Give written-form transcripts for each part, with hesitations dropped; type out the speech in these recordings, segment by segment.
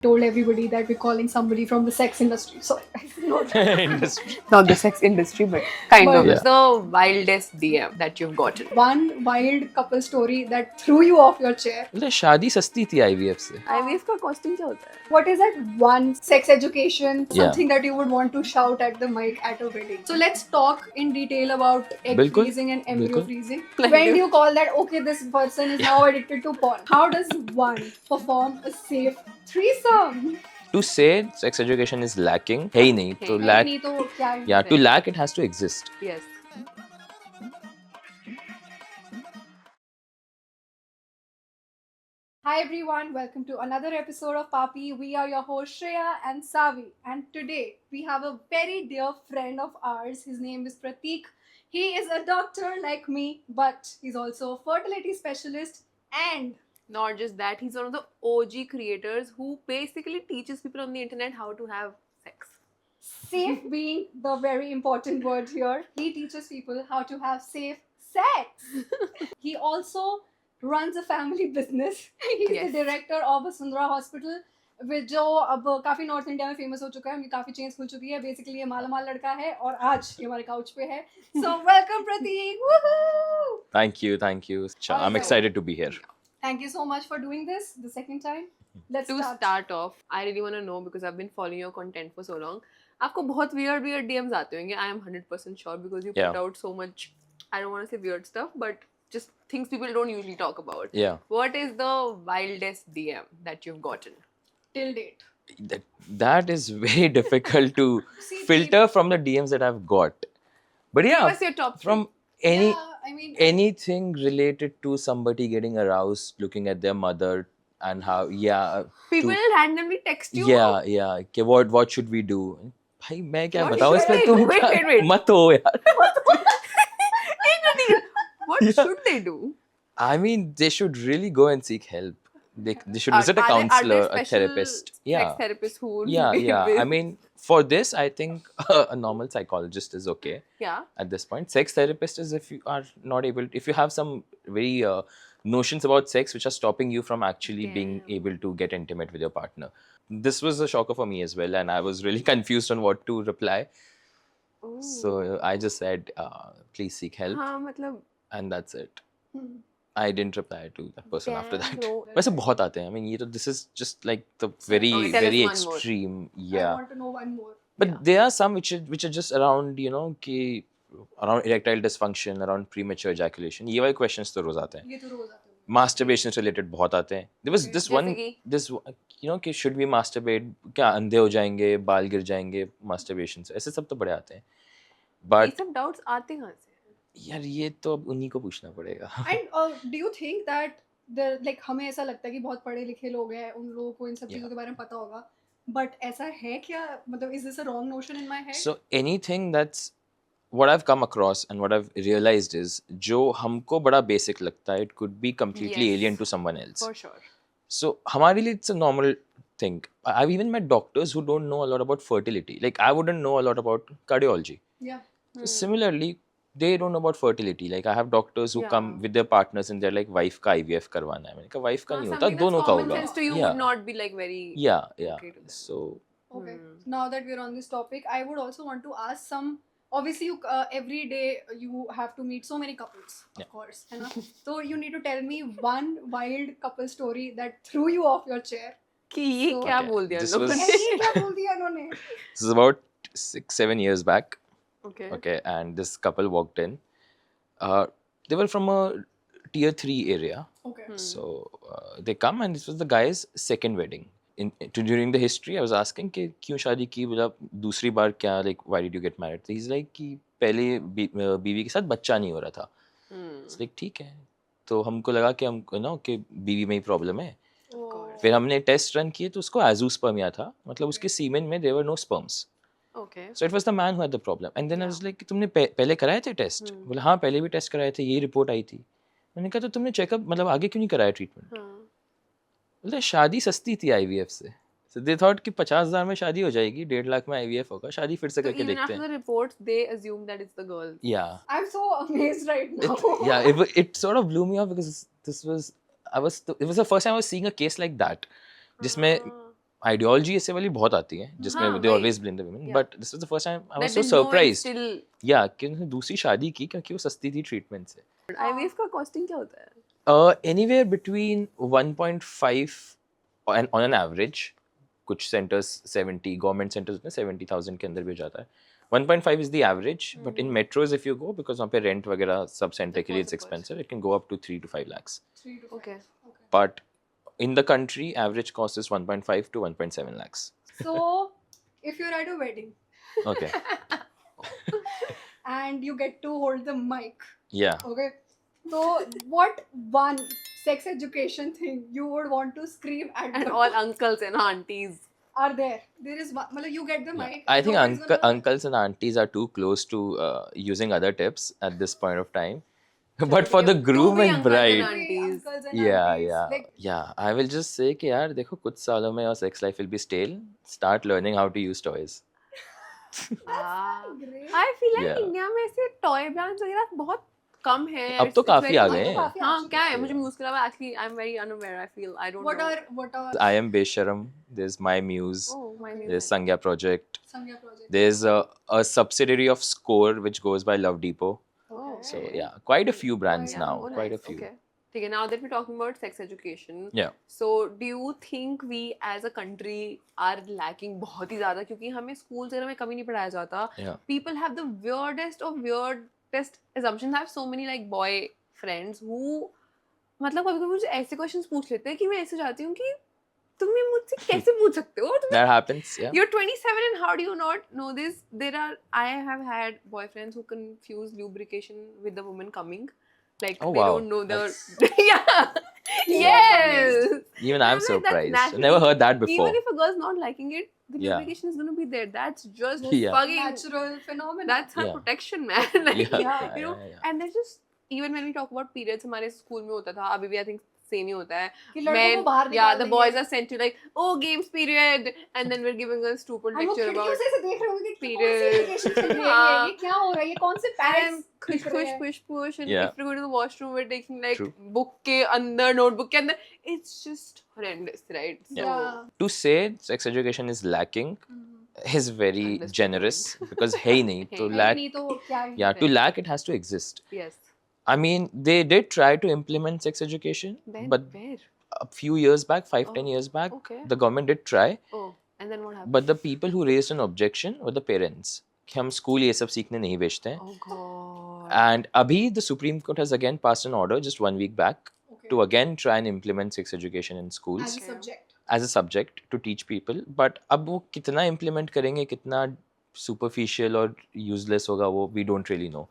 told everybody that we're calling somebody from the sex industry. Sorry, not Industry. Not the sex industry, but kind But- of. Yeah. The wildest DM that you've gotten. one wild couple story that threw you off your chair. बोले शादी सस्ती थी IVF से. IVF का costing क्या होता है? What is that one sex education, Yeah. something that you would want to shout at the mic at a wedding? So let's talk in detail about egg Bilkul. freezing and embryo Bilkul. freezing. Like When this. do you call that, okay, this person is now addicted to porn? How does one perform a safe threesome? To say sex education is lacking, है ही नहीं. To lack, नहीं तो क्या है? yeah, to lack it has to exist. Yes. Hi everyone, welcome to another episode of Papi. We are your host Shreya and Savi, and today we have a very dear friend of ours. His name is Pratik. He is a doctor like me, but he's also a fertility specialist and Not just that, he's one of the OG creators who basically teaches people on the internet how to have sex. safe being the very important word here. He teaches people how to have safe sex. He also runs a family business. He's Yes. the director of Vasundhara Hospital, जो अब काफी north India में famous हो चुका है. उनकी काफी change खुल चुकी है. बेसिकली ये मालामाल लड़का है और आज ये हमारे काउच पे है. So welcome Pratik. Woohoo! Thank you, thank you. I'm Alright. excited to be here. Thank you so much for doing this the second time. Let's To start off, I really want to know because I've been following your content for so long. आपको बहुत weird DMs आते होंगे. I am 100% sure because you Yeah. put out so much. I don't want to say weird stuff, but just things people don't usually talk about. Yeah. What is the wildest DM that you've gotten? till date. That is very difficult to See, filter from the DMs that I've got. But Give yeah, us your top from any Yeah, I mean, anything related to somebody getting aroused, looking at their mother and how People will randomly text you. yeah कि what should we do? भाई मैं क्या What बताऊँ should इसमें they तुम do? Wait, क्या- wait, wait. मत हो यार. What Yeah. should they do? I mean, they should really go and seek help. They should visit a Are there counselor, a special therapist. Yeah. Sex therapists who would Yeah, be yeah. with- I mean, for this, I think a normal psychologist is okay yeah. at this point. Sex therapist is if you are not able, if you have some very notions about sex which are stopping you from actually being Damn. able to get intimate with your partner. This was a shocker for me as well, and I was really confused on what to reply. Ooh. So I just said, please seek help, हाँ मतलब and that's it. hmm. I didn't reply to that person after damn, that. no. वैसे बहुत आते हैं. I mean, ये तो this is just like the very Okay, tell us very one more. extreme. I Yeah. want to know one more. But Yeah. there are some which are just around, you know, कि around erectile dysfunction, around premature ejaculation. ये वाले questions तो रोज आते हैं. ये तो रोज आते हैं. Masturbation से related बहुत आते हैं. There was Okay. this जैसे one, कि? you know, कि should we masturbate? क्या अंधे हो जाएंगे, बाल गिर जाएंगे masturbation से? ऐसे सब तो बड़े आते हैं. ये But सब doubts आते कहाँ से? यार ये तो अब उन्हीं को पूछना पड़ेगा. And do you think that like हमें ऐसा लगता है कि बहुत पढ़े लिखे लोग हैं, उन लोगों को इन सब चीजों Yeah. के बारे में पता होगा, but ऐसा है क्या? मतलब is this a wrong notion in my head? So anything that's what I've come across and what I've realized is जो हमको बड़ा basic लगता है, it could be completely Yes. alien to someone else. For sure. So हमारे लिए it's a normal thing. I've even met doctors who don't know a lot about fertility. Like I wouldn't know a lot about cardiology. Yeah. So similarly, they don't know about fertility. Like I have doctors who come Yeah. with their partners and they're like wife का IVF करवाना है. मैंने कहा wife का हाँ, नहीं होता, something that's दोनों का common होगा. sense to you Yeah. would not be like very Yeah, yeah. okay to them. So Okay. Hmm. Now that we're on this topic, I would also want to ask some. Obviously, you every day you have to meet so many couples, of Yeah. course. है ना? So you need to tell me one wild couple story that threw you off your chair. कि ये So- क्या Okay, बोल दिया this लोगों was- ने? ये क्या बोल दिया इन्होंने? this is about 6-7 years back. Okay. Okay, and this couple walked in. They were from a tier 3 area. Okay. So they come and this was the guy's second wedding. During the history, I was asking कि क्यों शादी की, बोला दूसरी बार क्या, like why did you get married? So he's like कि पहले बीवी के साथ बच्चा नहीं हो रहा था. Hmm. It's like ठीक है. तो हमको लगा कि हमको ना कि बीवी में ही प्रॉब्लम है. Oh. फिर हमने टेस्ट रन किए तो उसको एजोस्पर्मिया था, मतलब उसके सीमेन में there were no sperms. Okay. So it was the man who had the problem. And then I was Yeah. like, तुमने पहले कराए थे टेस्ट? बोला हाँ पहले भी टेस्ट कराए थे, यही रिपोर्ट आई थी. मैंने कहा तो तुमने चेकअप मतलब आगे क्यों नहीं कराया ट्रीटमेंट? हाँ. बोले शादी सस्ती थी IVF से. So they thought कि 50,000 में शादी हो जाएगी, 1.5 लाख में IVF होगा, शादी फिर से So करके even देखते after हैं. the reports, they assume that it's the girl. Yeah. I'm so amazed right now. It sort of blew me off because it was the first time I was seeing a case like that. जिसमें हाँ. ideology ऐसे वाली बहुत आती है जिसमें हाँ, they वही। always blame the women. Yeah. But this was the first time I was That so they know and surprised. still- Yeah, कि उन्होंने दूसरी शादी की क्योंकि वो सस्ती थी ट्रीटमेंट से. IVF का costing क्या होता है? Anywhere between 1.5 and on an average, कुछ centers 70, government centers में 70,000 के अंदर भी हो जाता है. 1.5 is the average, but in metros if you go, because वहाँ पे rent वगैरह सब center के लिए it's Of course. expensive, it can go up to 3 to 5 lakhs. 3 to 5. Okay. But in the country, average cost is 1.5 to 1.7 lakhs. So, if you're at a wedding Okay. and you get to hold the mic, Yeah. okay, so what one sex education thing you would want to scream at And the all uncles and aunties. are there? There is one, मतलब you get the Yeah. mic. I think nobody's gonna- uncles and aunties are too close to using other tips at this point of time. But for the To groom be and uncles and bride, aunties. Uncles and yeah, aunties, yeah, like, yeah. I will just say कि यार देखो कुछ सालों में your sex life will be stale. Start learning how to use toys. Ah. great. I feel like Yeah. India में ऐसे toy brands वगैरह बहुत कम है. अब तो काफी आ गए तो हैं. काफी हाँ actually क्या है है। मुझे उसके अलावा actually I'm very unaware. I feel I don't What know. are I am Besharam. There's My Muse. Oh, my There's music. Sangya Project. Sangya project? There's a subsidiary of Score which goes by Love Depot. Oh, So okay. yeah, quite a few brands Yeah, now. Oh, Quite a nice. few. Okay. ठीक है, now that we're talking about sex education, Yeah. so do you think we as a country are lacking बहुत ही ज़्यादा क्योंकि हमें schools वगैरह में कभी नहीं पढ़ाया जाता. Yeah. People have the weirdest of weirdest assumptions. I have so many like boy friends who मतलब कभी कभी मुझे ऐसे questions पूछ लेते हैं कि मैं ऐसे चाहती हूँ कि तुम ये मुझसे कैसे पूछ सकते हो? That happens. Yeah. You're 27 and how do you not know this? I have had boyfriends who confuse lubrication with the woman coming. Like Oh, they wow. don't know the That's- yeah. Yes. Even I'm I'm like, that's surprised. naturally- Never heard that before. Even if a girl's not liking it, the Yeah. lubrication is gonna be there. That's just Yeah. fucking. Natural phenomenon. That's her Yeah. protection, man. Like, Yeah, Yeah. you know, yeah. and there's just even when we talk about periods, हमारे school में होता था. अभी भी I think same ही होता है. कि लड़कों को Men, बाहर yeah, निकाल the देंगे। boys are sent to like, oh, games period, and then we're giving a stupid हम लोग lecture खिड़कियों about. से ऐसे देख रहे होंगे कि कौन सी Period. education चल रही है हाँ। ये क्या हो रहा है ये कौन से And parents push, दिख रहे push, हैं? push, and Yeah. if we're going to the washroom, we're taking like True. book के अंदर, notebook के अंदर. It's just horrendous, right? So, Yeah. To say sex education is lacking is very Understandable. generous because है ही नहीं. To है lack, नहीं तो क्या ही yeah, to lack it has to exist. yes. I mean, they did try to implement sex education, Then but where? a few years back, 5-10 Oh, years back, okay. the government did try. Oh, and then what happened? But the people who raised an objection were the parents. कि हम school ये सब सीखने नहीं भेजते हैं. Oh god. And abhi the Supreme Court has again passed an order just 1 week back Okay. to again try and implement sex education in schools as a Okay. subject. as a subject to teach people. But अब वो कितना implement करेंगे, कितना superficial और useless होगा वो we don't really know.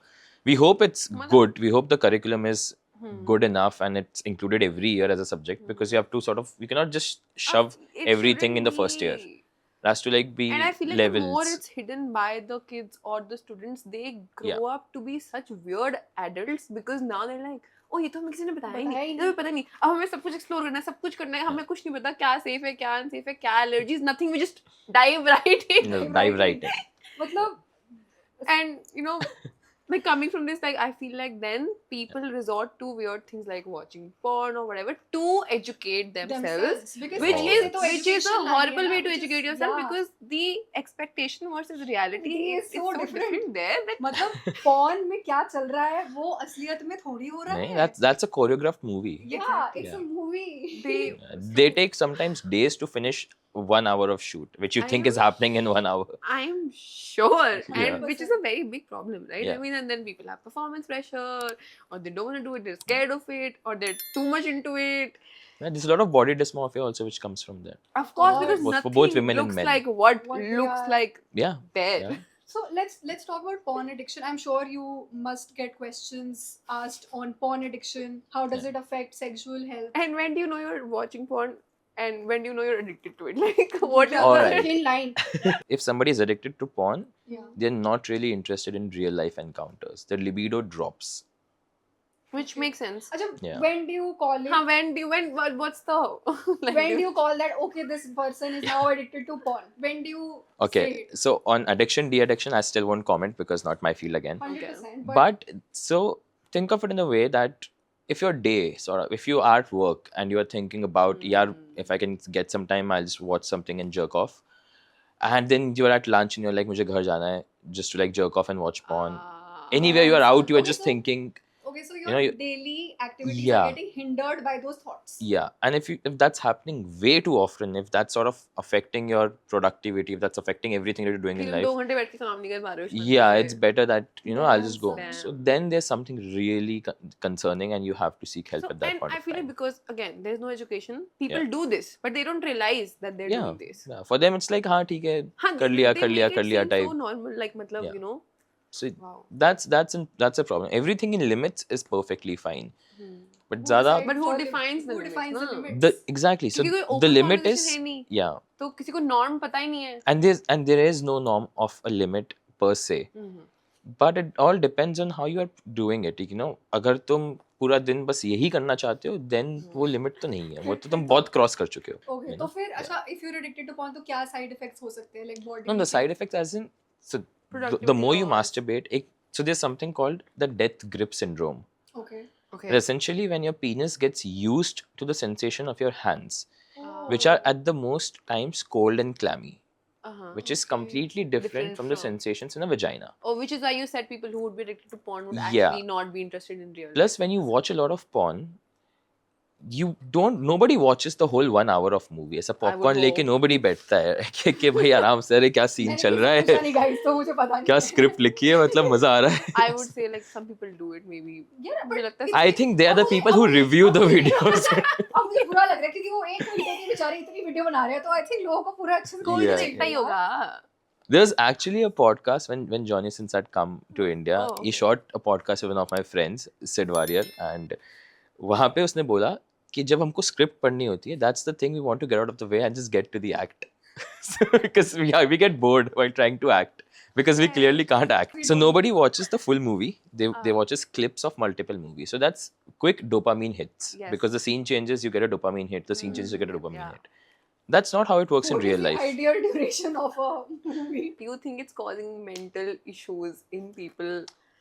We hope it's मतलब- good. We hope the curriculum is Hmm. good enough and it's included every year as a subject because you have to sort of you cannot just shove It everything in the shouldn't first year. be. It has to like be And I feel like levels. the more it's hidden by the kids or the students, they grow up to be such weird adults because now they're like, oh ये तो हमें किसी ने बताया ही बताया नहीं, ही ये तो पता नहीं, अब हमें सब कुछ एक्सप्लोर करना है, सब कुछ करना है, हमें कुछ नहीं पता क्या सेफ है, क्या अनसेफ है, क्या allergies, nothing, we just dive right in. No, dive right in. मतलब And you know, like coming from this, like I feel like then people resort to weird things like watching porn or whatever to educate themselves. because Which ऐसे is तो which is a education ला horrible रही है way ना, to which is- educate yourself yeah. because the expectation versus reality It is is so different. there. That मतलब porn में क्या चल रहा है वो असलियत में थोड़ी हो रहा नहीं, है. that's a choreographed movie. Yeah, Exactly. it's Yeah. a movie. they, They take sometimes days to finish 1 hour of shoot, which you I think is know. happening in 1 hour. I'm sure, Yeah. and which is a very big problem, right? Yeah. I mean, and then people have performance pressure, or they don't want to do it, they're scared of it, or they're too much into it. Yeah, there's a lot of body dysmorphia also which comes from there. Of course, Oh, because both- for nothing both women and looks men. like what What we looks are. like Yeah. there. Yeah. So let's talk about porn addiction. I'm sure you must get questions asked on porn addiction. How does it affect sexual health? And when do you know you're watching porn? And when do you know you're addicted to it? Like, what is Yeah, Alright. thin line. If somebody is addicted to porn, Yeah. they're not really interested in real life encounters. Their libido drops. Which makes sense. Achha, Yeah. when do you call it? What's the like, When do you call that? Okay, this person is now addicted to porn. When do you Okay, say it? so on addiction, de-addiction, I still won't comment because not my field again. 100%. But so think of it in a way that if your day sort of, if you are at work and you are thinking about, yeah, if I can get some time, I'll just watch something and jerk off. And then you're at lunch and you're like, मुझे घर जाना है, just to like jerk off and watch porn. Anywhere you are out, you are Okay, just so- thinking, Okay, so You your know, you- daily activities Yeah. are getting hindered by those thoughts. yeah. And if that's happening way too often, if that's sort of affecting your productivity, if that's affecting everything that you're doing कि in तुम life, 2 घंटे बैठ के काम नहीं कर पा रहे हो इस वजह yeah, से। it's better that I'll just go. Damn. So then there's something really concerning, and you have to seek help So, at that and point I of feel like time. because again there's no education, people Yeah. do this but they don't realize that they're Yeah, doing this. yeah. For them, it's like, हाँ ठीक है, हाँ, कर लिया they make it seem type. so normal, like मतलब Yeah. you know. So Wow. that's a problem. Everything in limits is perfectly fine, but Who ज़्यादा decides But who the defines the who limits, defines the na? limits? exactly. So क्योंकि कोई the open limit is conversation है नहीं, yeah, तो किसी को norm पता ही नहीं है. and there is no norm of a limit per se, but it all depends on how you are doing it. अगर तुम पूरा दिन बस यही करना चाहते हो, then वो लिमिट तो नहीं है, वो तो तुम बहुत क्रॉस कर चुके हो. Okay, तो फिर अच्छा, if you're addicted to porn, तो क्या side effects हो सकते हैं, like body? No, the side effects as in, so the Productivity more you loss. masturbate, so there's something called the death grip syndrome. Okay. Okay. But essentially, when your penis gets used to the sensation of your hands, which Oh. are at the most times cold and clammy, which is Okay. completely different Different from the from- sensations in a vagina. Oh, which is why you said people who would be addicted to porn would Yeah. actually not be interested in real. Plus, when you watch a lot of porn, nobody watches the whole 1 hour of movie. ऐसा popcorn hope. लेके nobody बैठता है कि भाई आराम से, अरे क्या सीन मैंने चल किसी रहा से पूछा है, नहीं guys, तो मुझे पता नहीं क्या है। स्क्रिप्ट लिखी है, मतलब मजा आ रहा है. I would say like some people do it maybe. Yeah, मुझे but लगता है I think they are the people who review the videos. अब मुझे बुरा लग रहा है क्योंकि वो 1 घंटे की बेचारे इतनी वीडियो बना रहे हैं, तो I think लोगों को पूरा अच्छे से कोई तो Yeah, देखता ही होगा. There's actually a podcast when Johnny Sins had come to India. Oh, He okay. shot a podcast with one of my friends, Sid Warrior, and वहाँ पे उसने बोला कि जब हमको स्क्रिप्ट पढ़नी होती है, that's the thing we want to get out of the way and just get to the act. Because we get bored while trying to act because we clearly can't act. We So don't. nobody watches the full movie. They Ah. watches clips of multiple movies. So that's quick dopamine hits. Yes. Because the scene changes, you get a dopamine hit. The scene changes, you get a dopamine Yeah. hit. That's not how it works in What is real the life. ideal duration of a movie? Do you think it's causing mental issues in people?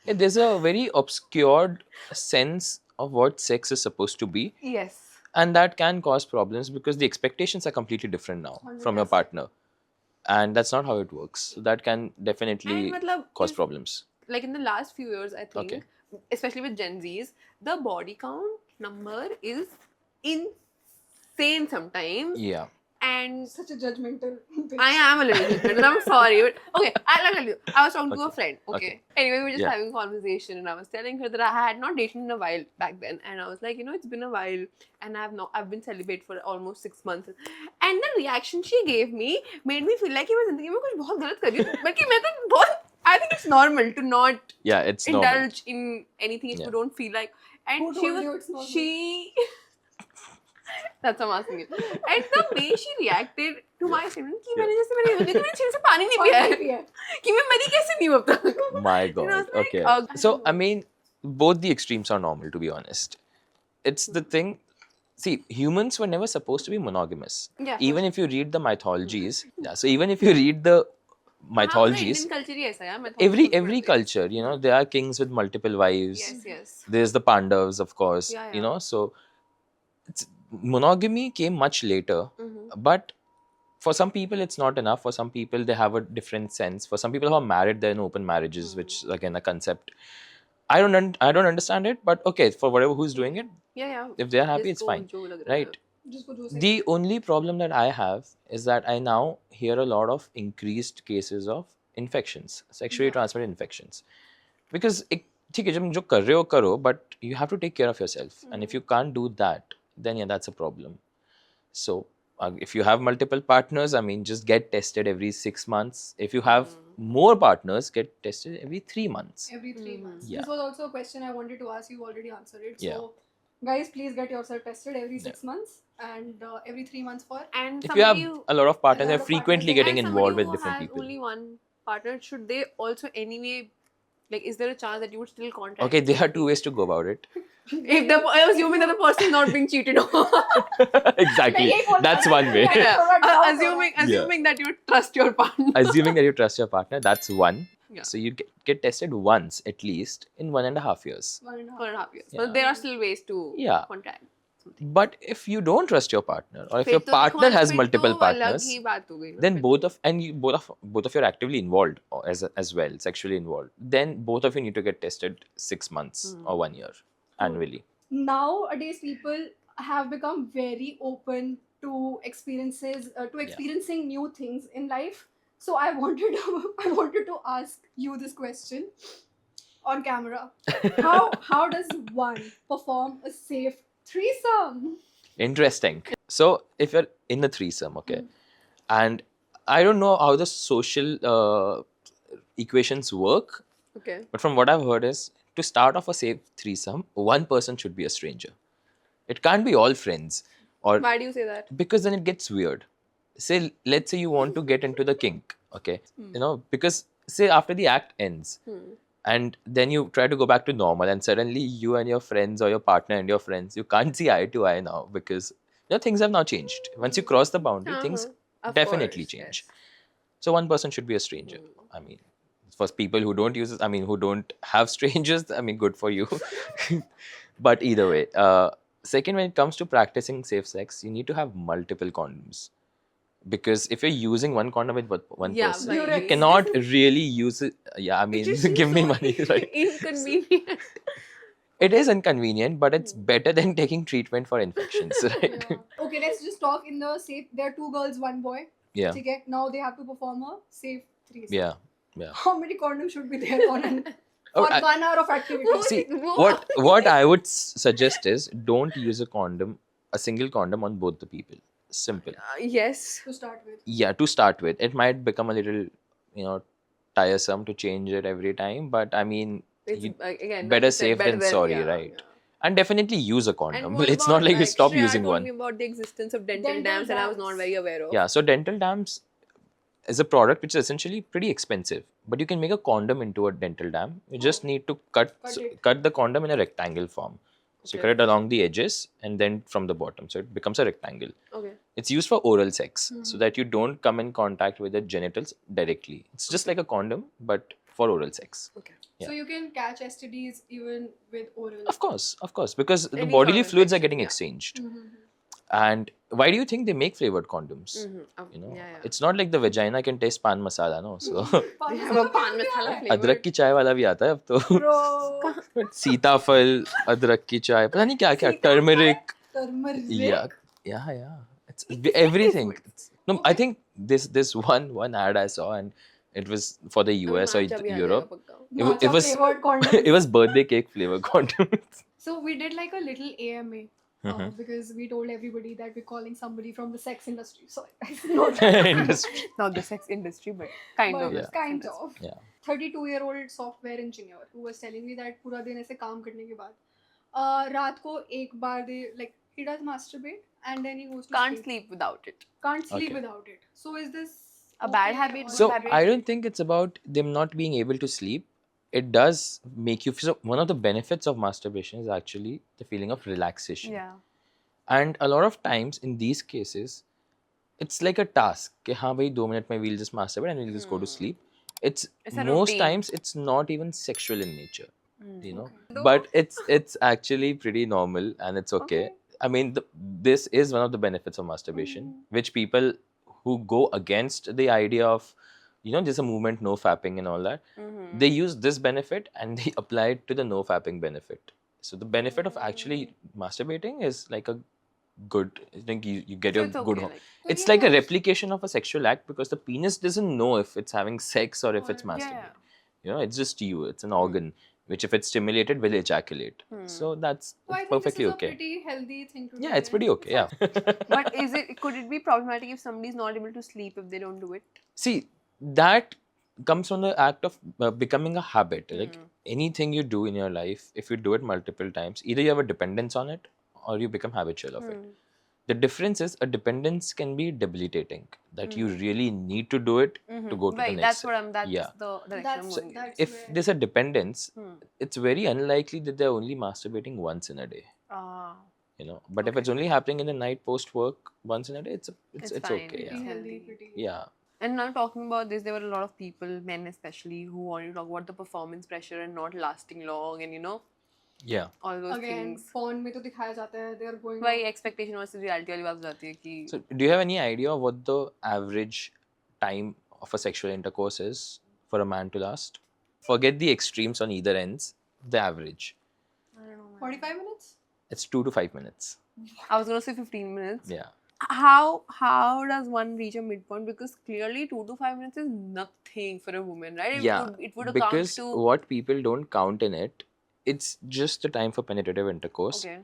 Yeah, there's a very obscured sense of what sex is supposed to be, Yes. and that can cause problems because the expectations are completely different now from your 100%. partner, and that's not how it works. So that can definitely And matlab, cause if- problems. like in the last few years, I think, Okay. especially with Gen Zs, the body count number is insane sometimes. Yeah. And Such a judgmental bitch. I am a little different. I'm sorry, but okay. I'll tell you. I was talking to a Okay. friend. Okay. Okay. Anyway, we were just Yeah. having a conversation, and I was telling her that I had not dated in a while back then, and I was like, it's been a while, and I've been celibate for almost 6 months, and the reaction she gave me made me feel like कि मैं जिंदगी में कुछ बहुत गलत कर रही हूँ, बल्कि मैं तो बहुत I think it's normal to not Yeah, it's normal. indulge in anything if you Yeah. don't feel like. And Who she told was you it's normal? she. That's what I'm asking you. And the way she reacted to my statement कि मैंने जैसे मैंने देखो मैंने छीन से पानी नहीं पिया है Maybe, yeah. कि मैं मरी कैसे नहीं हूँ अब तक. My You know, God. it's like, Okay. I So don't I know. mean, both the extremes are normal, to be honest. It's the thing. See, humans were never supposed to be monogamous. Yeah. Even if you read the mythologies, yeah. So even if you read the mythologies, Indian culture ही ऐसा है. मैं every culture, there are kings with multiple wives. Yes, yes. There's the Pandavas, of course. Yeah. So monogamy came much later, Mm-hmm. but for some people it's not enough. For some people they have a different sense. For some people who are married, they're in open marriages, which is again a concept. I don't understand it, but okay, for whatever who's doing it, Yeah. if they're happy, it's जिसको fine, जो लग रहा है. right? जिसको जो सही The only problem that I have is that I now hear a lot of increased cases of infections, sexually Yeah. transmitted infections. Because ठीक है, जब जो कर रहे हो करो, but you have to take care of yourself. And if you can't do that, then yeah, that's a problem. So if you have multiple partners, I mean, just get tested every 6 months. If you have more partners, get tested every 3 months. every 3 months. Yeah. This was also a question I wanted to ask you. Already answered it. Yeah. So, guys, please get yourself tested every 6 months and every 3 months for. And If you have somebody a lot of partners, lot they're of frequently partners, getting and involved somebody with who different has people. only one partner, should they also anyway, like, is there a chance that you would still contact? Okay, there are 2 ways to go about it. If I was assuming that the person is not being cheated on. Exactly. That's one way. Yeah. Throw it down, Assuming Yeah. that you trust your partner. Assuming that you trust your partner, that's one. Yeah. So you get tested once at least in 1.5 years. 1.5 years. Yeah. But there are still ways to Yeah. contract something. But if you don't trust your partner, or if फिर your तो partner has फिर multiple तो अलग partners, ही बात हो गई ना, then फिर both तो- of and you, both of you are actively involved as well, sexually involved. Then both of you need to get tested 6 months or 1 year annually. Nowadays people have become very open to experiencing new things in life. So I wanted to ask you this question on camera. How does one perform a safe threesome? Interesting. So if you're in a threesome, okay, and I don't know how the social equations work, Okay. but from what I've heard is to start off a safe threesome, one person should be a stranger. It can't be all friends, or Why do you say that? because then it gets weird. Say, let's say you want to get into the kink, okay, because say after the act ends, and then you try to go back to normal, and suddenly you and your friends, or your partner and your friends, you can't see eye to eye now, because things have now changed. Once you cross the boundary, things Of definitely course, change. yes. So one person should be a stranger. I mean, for people who don't use it, I mean, who don't have strangers, I mean, good for you. But either way, second, when it comes to practicing safe sex, you need to have multiple condoms. Because if you're using one condom with one Yeah, person, but you Durex. cannot really use it. Yeah, I mean, It just give me seems so money, right? Inconvenient. It is inconvenient, but it's better than taking treatment for infections, right? Yeah. Okay, let's just talk in the safe. There are 2 girls, 1 boy. Yeah. Okay, now they have to perform a safe threesome. Yeah. Yeah. How many condoms should be there on Oh, for 1 hour of activity? See, what I would suggest is don't use a single condom on both the people. Simple. Yes. To start with. Yeah, to start with. It might become a little, tiresome to change it every time, but I mean, It's you- again better like you said, safe better than sorry, yeah, right? yeah. And definitely use a And condom. what It's about, not like you stop Shreya using told one. me about the existence of dental Dental dams, and I was not dams. very aware of. Yeah, so dental dams is a product which is essentially pretty expensive, but you can make a condom into a dental dam. You just need to cut it. the condom in a rectangle form. So you cut it along the edges and then from the bottom, so it becomes a rectangle. Okay. It's used for oral sex, so that you don't come in contact with the genitals directly. It's just like a condom, but for oral sex. Okay. So you can catch STDs even with oral. Of course, because the Any bodily sort of fluids are infection, getting yeah. exchanged. Mhm. And why do you think they make flavored condoms? Yeah. It's not like the vagina can taste pan masala, no? So They have a pan masala flavor. अदरक की चाय वाला भी आता है अब तो. Bro. सीताफल, अदरक की चाय, पता नहीं क्या क्या, turmeric. Turmeric. Yeah. It's everything. No, I think this one ad I saw, and it was for the US or Matcha bhi aa Europe. jayega pakka. It was Flavored condom. it was birthday cake flavor condoms. So we did like a little AMA because we told everybody that we're calling somebody from the sex industry. So it's not Industry. Not the sex industry, but kind but of. Yeah. kind of. Yeah. 32-year-old software engineer who was telling me that पूरा दिन ऐसे काम करने के बाद रात को एक बार like he does masturbate and then he goes to Can't sleep without it. Can't sleep Okay. without it. So is this A bad okay habit, or- good So habit. I don't think it's about them not being able to sleep. It does make you feel. So one of the benefits of masturbation is actually the feeling of relaxation. Yeah. And a lot of times in these cases, it's like a task. कि हाँ भाई 2 minutes में we'll just masturbate and we'll just go to sleep. It's It's a most routine. times it's not even sexual in nature, you know. Okay. But it's actually pretty normal and it's okay. I mean, this is one of the benefits of masturbation, which people who go against the idea of, there's a movement, no fapping and all that, they use this benefit and they apply it to the no fapping benefit. So the benefit of actually masturbating is like a good, I think you get So your it's good okay, home. like- It's like a replication of a sexual act because the penis doesn't know if it's having sex or if it's Yeah. masturbating. It's just you. It's an organ which, if it's stimulated, will ejaculate. So that's So I think perfectly this is okay. a pretty healthy thing to do. Yeah, it's pretty okay. Yeah. But could it be problematic if somebody's not able to sleep if they don't do it? See, that comes from the act of becoming a habit. Like anything you do in your life, if you do it multiple times, either you have a dependence on it or you become habitual of it. The difference is a dependence can be debilitating, that you really need to do it to go to the Right, next that's step. what I'm. That's Yeah. the direction I'm That's- going. in. that's If where- there's a dependence, it's very unlikely that they're only masturbating once in a day. Ah, But if it's only happening in the night post work once in a day, it's It's it's fine, okay. yeah. pretty Yeah. healthy, pretty. Yeah. And now talking about this, there were a lot of people, men especially, who wanted to talk about the performance pressure and not lasting long, and Yeah. all those Again, things. porn में तो दिखाया जाता है, they are going वही expectation versus reality वाली बात हो जाती है कि So, do you have any idea of what the average time of a sexual intercourse is for a man to last? Forget the extremes on either ends. The average. I don't know. 45 minutes. It's 2 to 5 minutes. I was gonna say 15 minutes. Yeah. How does one reach a midpoint? Because clearly 2 to 5 minutes is nothing for a woman, right? Yeah. It would account Because to what people don't count in it, it's just the time for penetrative intercourse. okay.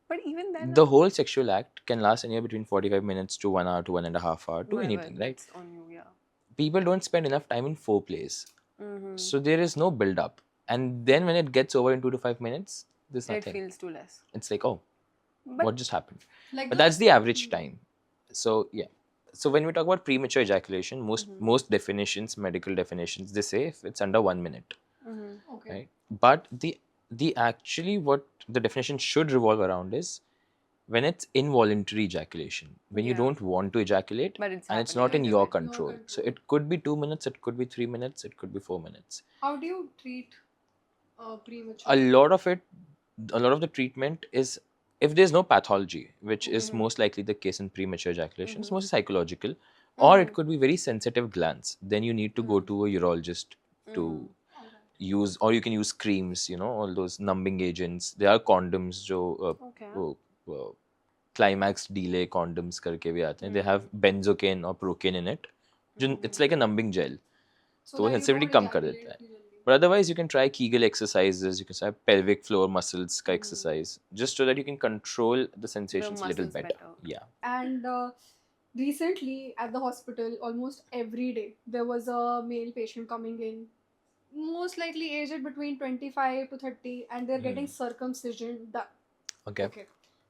But even then, The whole sexual act can last anywhere between 45 minutes to 1 hour to 1.5 hour to whatever, anything, right? that's on you, yeah. People don't spend enough time in foreplays. Mm-hmm. So there is no build up. And then when it gets over in 2 to 5 minutes, there's It nothing. feels too less. It's like, oh, But what just happened? Like But that's the average time. So yeah. So when we talk about premature ejaculation, most definitions, medical definitions, they say if it's under 1 minute, mhm. okay. right? But the actually what the definition should revolve around is when it's involuntary ejaculation, when you Yeah. don't want to ejaculate, But it's and it's happening not in either your way. control. So control. it could be 2 minutes, it could be 3 minutes, it could be 4 minutes. How do you treat premature? A lot of the treatment is, if there's no pathology, which is Mhm. most likely the case in premature ejaculation, it's Mhm. mostly psychological, or it Mhm. could be very sensitive glands. Then you need to go Mhm. to a urologist to Mhm. Alright. use, or you can use creams, all those numbing agents. There are condoms, jo Okay. climax delay condoms करके भी आते हैं. They have benzocaine or procaine in it. It's like a numbing gel. So तो that you sensitivity don't कम कर ejaculate देता है. जल्दी. But otherwise, you can try Kegel exercises. You can try pelvic floor muscles ka exercise, just so that you can control the sensations a little muscles better. better. Yeah. And recently at the hospital, almost every day, there was a male patient coming in, most likely aged between 25 to 30, and they're getting circumcision done. Okay. Okay.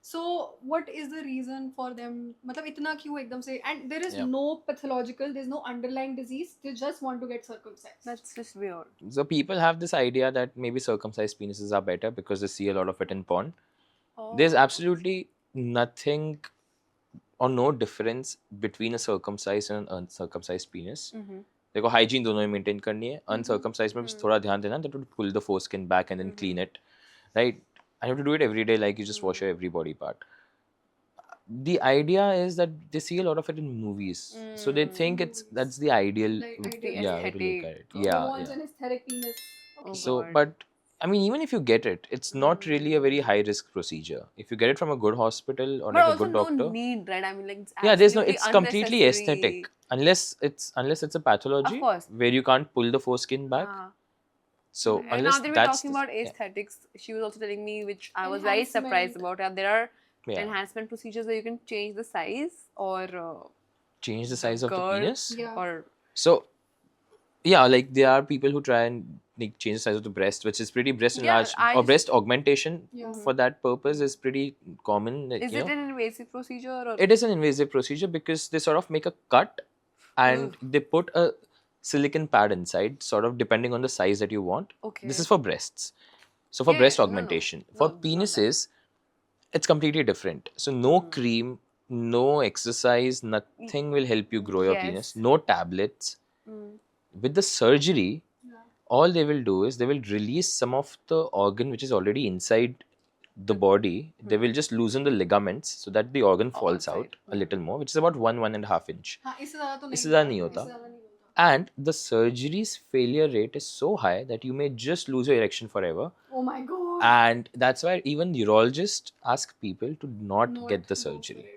So what is the reason for them? मतलब इतना क्यों एकदम से? And there is Yeah. no pathological, there's no underlying disease. They just want to get circumcised. That's just weird. So people have this idea that maybe circumcised penises are better because they see a lot of it in porn. There's Oh. absolutely nothing or no difference between a circumcised and an uncircumcised penis. Mhm. देखो hygiene दोनों ही maintain करनी है. Uncircumcised में बस थोड़ा ध्यान देना, that would pull the foreskin back and then clean it, right? And you have to do it every day, like you just wash your every body part. The idea is that they see a lot of it in movies, so they think that's the ideal, Like way ideal to look at it. aesthetic. Yeah, They want yeah. an aesthetic penis. Oh, So, God. but I mean, even if you get it, it's not really a very high risk procedure. If you get it from a good hospital or But like a also good no doctor, need, right? I mean, like it's yeah, there's no. absolutely It's completely unnecessary. aesthetic, unless it's a pathology Of course. where you can't pull the foreskin back. Ah. So And now unless that we're that's talking about aesthetics, she was also telling me, which I was very Enhancement. surprised about. Yeah, there are yeah, enhancement procedures where you can change the size or change the size of the girth penis. Yeah. or So yeah, like there are people who try and like change the size of the breast, which is pretty breast Yeah, enlarged I or just- breast augmentation Yeah. for that purpose is pretty common. Like, is it an invasive procedure or it is an invasive procedure because they sort of make a cut and they put a silicon pad inside, sort of depending on the size that you want. okay? This is for breasts. So for Yeah, breast no, no. augmentation. No, For not that. penises, it's completely different. So no cream, no exercise, nothing will help you grow your penis. Yes. No tablets. Mm. With the surgery, Yeah. all they will do is they will release some of the organ which is already inside the body. They will just loosen the ligaments so that the organ falls outside, out a little more, which is about 1.5 inch. हाँ, इससे ज़्यादा तो इससे ज़्यादा नहीं इससे होता. ज़्यादा नहीं होता. And the surgery's failure rate is so high that you may just lose your erection forever. Oh my god. And that's why even urologists ask people to not get the go surgery. for